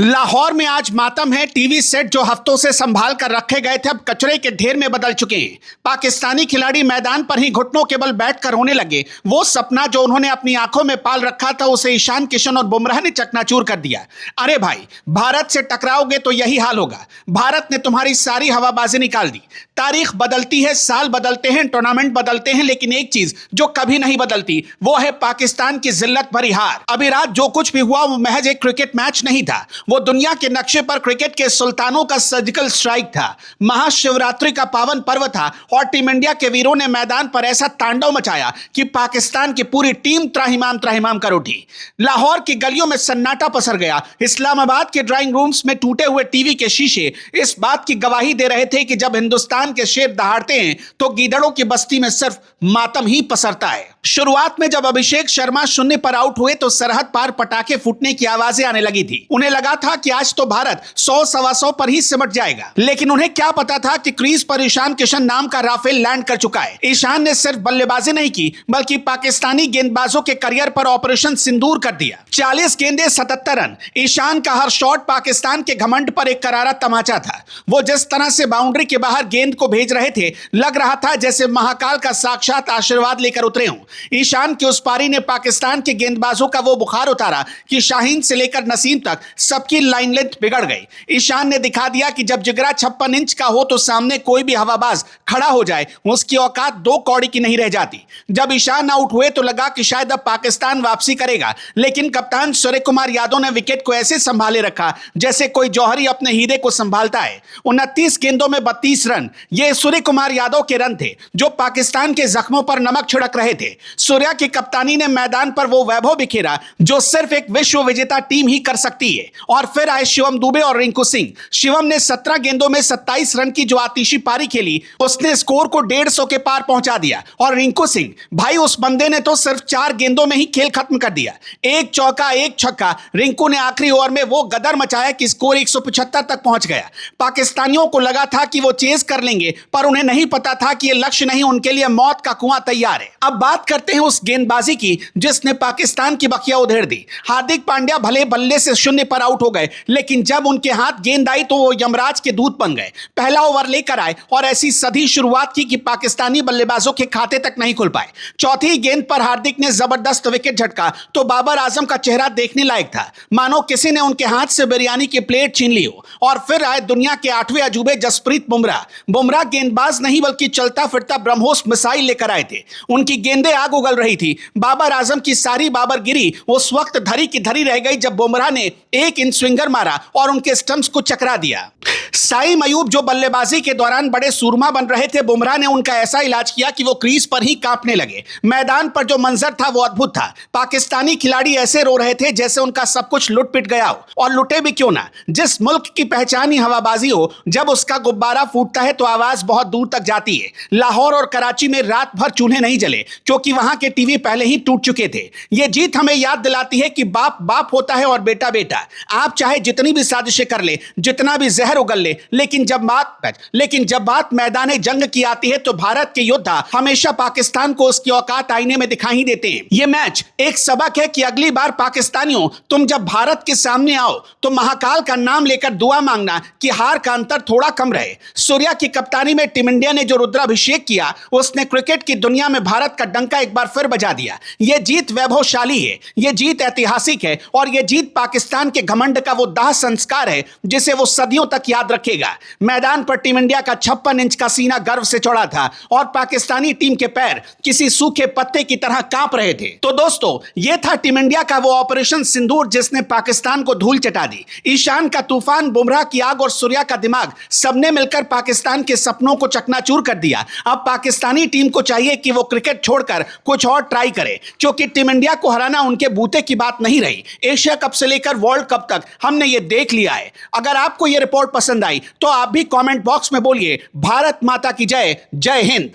लाहौर में आज मातम है। टीवी सेट जो हफ्तों से संभाल कर रखे गए थे अब कचरे के ढेर में बदल चुके हैं। पाकिस्तानी खिलाड़ी मैदान पर ही घुटनों के बल बैठकर रोने लगे। वो सपना जो उन्होंने अपनी आंखों में पाल रखा था उसे ईशान किशन और बुमराह ने चकनाचूर कर दिया। अरे भाई, भारत से टकराओगे तो यही हाल होगा। भारत ने तुम्हारी सारी हवाबाजी निकाल दी। तारीख बदलती है, साल बदलते हैं, टूर्नामेंट बदलते हैं, लेकिन एक चीज जो कभी नहीं बदलती वो है पाकिस्तान की जिल्लत भरी हार। अभी रात जो कुछ भी हुआ वो महज एक क्रिकेट मैच नहीं था, वो दुनिया के नक्शे पर क्रिकेट के सुल्तानों का सर्जिकल स्ट्राइक था। महाशिवरात्रि का पावन पर्व था और टीम इंडिया के वीरों ने मैदान पर ऐसा तांडव मचाया कि पाकिस्तान की पूरी टीम त्राहिमाम त्राहिमाम कर उठी। लाहौर की गलियों में सन्नाटा पसर गया। इस्लामाबाद के ड्राइंग रूम्स में टूटे हुए टीवी के शीशे इस बात की गवाही दे रहे थे कि जब हिंदुस्तान के शेर दहाड़ते हैं तो गीदड़ों की बस्ती में सिर्फ मातम ही पसरता है। शुरुआत में जब अभिषेक शर्मा शून्य पर आउट हुए तो सरहद पार पटाखे फूटने की आवाजें आने लगी थी। उन्हें लगा था कि आज तो भारत 100-125 पर ही सिमट जाएगा, लेकिन उन्हें क्या पता था कि क्रीज पर ईशान किशन नाम का राफेल लैंड कर चुका है। ईशान ने सिर्फ बल्लेबाजी नहीं की बल्कि पाकिस्तानी गेंदबाजों के करियर पर ऑपरेशन सिंदूर कर दिया। 40 गेंदें 77 रन। ईशान का हर शॉट पाकिस्तान के घमंड पर एक करारा तमाचा था। वो जिस तरह से बाउंड्री के बाहर गेंद को भेज रहे थे, लग रहा था जैसे महाकाल का साक्षात आशीर्वाद लेकर उतरे हों। ईशान की उस पारी ने पाकिस्तान के गेंदबाजों का वो बुखार उतारा कि शाहीन से लेकर नसीम तक सबकी लाइन लेंथ बिगड़ गई। ईशान ने दिखा दिया कि जब जिगरा 56 इंच का हो तो सामने कोई भी हवाबाज खड़ा हो जाए उसकी औकात 2 कौड़ी की नहीं रह जाती। जब ईशान आउट हुए तो लगा कि शायद अब पाकिस्तान वापसी करेगा, लेकिन कप्तान सूर्य कुमार यादव ने विकेट को ऐसे संभाले रखा जैसे कोई जौहरी अपने हीरे को संभालता है। 29 गेंदों में 32 रन। ये सूर्य कुमार यादव के रन थे जो पाकिस्तान के जख्मों पर नमक छिड़क रहे थे। सूर्या की कप्तानी ने मैदान पर वो वैभव बिखेरा जो सिर्फ एक विश्व विजेता टीम ही कर सकती है। और फिर आए शिवम दुबे और रिंकू सिंह। शिवम ने 17 गेंदों में 27 रन की जो आतिशी पारी खेली, उसने स्कोर को 150 के पार पहुंचा दिया। और रिंकू सिंह, भाई उस बंदे ने तो सिर्फ 4 गेंदों में ही खेल खत्म कर दिया। एक चौका, एक छक्का। रिंकू ने आखिरी ओवर में वो गदर मचाया कि स्कोर 175 तक पहुंच गया। पाकिस्तानियों को लगा था कि वो चेज कर लेंगे, पर उन्हें नहीं पता था कि ये लक्ष्य नहीं, उनके लिए मौत का कुआं तैयार है। अब बात करते हैं उस गेंदबाजी की जिसने पाकिस्तान की बखिया उधेड़ दी। हार्दिक पांड्या भले बल्ले से शून्य पर आउट हो गए, लेकिन जब उनके हाथ गेंद आई तो वो यमराज के दूत बन गए। पहला ओवर लेकर आए और ऐसी सदी शुरुआत की कि पाकिस्तानी बल्लेबाजों के खाते तक नहीं खुल पाए। चौथी गेंद पर हार्दिक ने जबरदस्त विकेट झटका तो बाबर आजम का चेहरा देखने लायक था, मानो किसी ने उनके हाथ से बिरयानी की प्लेट छीन ली हो। और फिर आए दुनिया के 8वें अजूबे जसप्रीत बुमराह। बुमराह गेंदबाज नहीं बल्कि चलता फिरता ब्रह्मोस मिसाइल लेकर आए थे। उनकी गेंदें आग उगल रही थी। बाबर आजम की सारी बाबरगिरी उस वक्त धरी की धरी रह गई जब बुमराह ने 1 इंच स्विंगर मारा और उनके स्टंप्स को चकरा दिया। साइम अयूब जो बल्लेबाजी के दौरान बड़े सूरमा बन रहे थे, बुमराह ने उनका ऐसा इलाज किया कि वो क्रीज पर ही कांपने लगे। मैदान पर जो मंजर था वो अद्भुत था। पाकिस्तानी खिलाड़ी ऐसे रो रहे थे जैसे उनका सब कुछ लुट पिट गया हो, और लुटे भी क्यों ना। जिस मुल्क की पहचान ही हवाबाजी हो, जब उसका गुब्बारा फूटता है तो आवाज बहुत दूर तक जाती है। लाहौर और कराची में रात भर चूल्हे नहीं जले क्योंकि वहां के टीवी पहले ही टूट चुके थे। ये जीत हमें याद दिलाती है कि बाप बाप होता है और बेटा बेटा। आप चाहे जितनी भी साजिशें कर ले, जितना भी जहर उगल ले, लेकिन जब बात मैदान जंग की आती है तो भारत के योद्धा हमेशा पाकिस्तान को उसकी औकात आईने में दिखाई ही देते हैं। यह मैच एक सबक है कि अगली बार पाकिस्तानियों, तुम जब भारत के सामने आओ तो महाकाल का नाम लेकर दुआ मांगना कि हार का अंतर थोड़ा कम रहे। सूर्या की कप्तानी में टीम इंडिया ने जो रुद्राभिषेक किया, उसने क्रिकेट की दुनिया में भारत का डंका एक बार फिर बजा दिया। यह जीत वैभवशाली है, यह जीत ऐतिहासिक है, और यह जीत पाकिस्तान के घमंड का वो दाह संस्कार है जिसे वो सदियों तक याद रखेगा। मैदान पर टीम इंडिया का 56 इंच का सीना गर्व से चौड़ा था और पाकिस्तानी टीम के पैर किसी सूखे पत्ते की तरह कांप रहे थे। तो दोस्तों, यह था टीम इंडिया का वो ऑपरेशन सिंदूर जिसने पाकिस्तान को धूल चटा दी। ईशान का तूफान, बुमराह की आग और सूर्या का दिमाग, सबने मिलकर पाकिस्तान के सपनों को चकनाचूर कर दिया। अब पाकिस्तानी टीम को चाहिए कि वो क्रिकेट छोड़कर कुछ और ट्राई करे, क्योंकि टीम इंडिया को हराना उनके बूते की बात नहीं रही। एशिया कप से लेकर वर्ल्ड कप तक हमने ये देख लिया है। अगर आपको ये रिपोर्ट पसंद आई तो आप भी कमेंट बॉक्स में बोलिए भारत माता की जय, जय हिंद।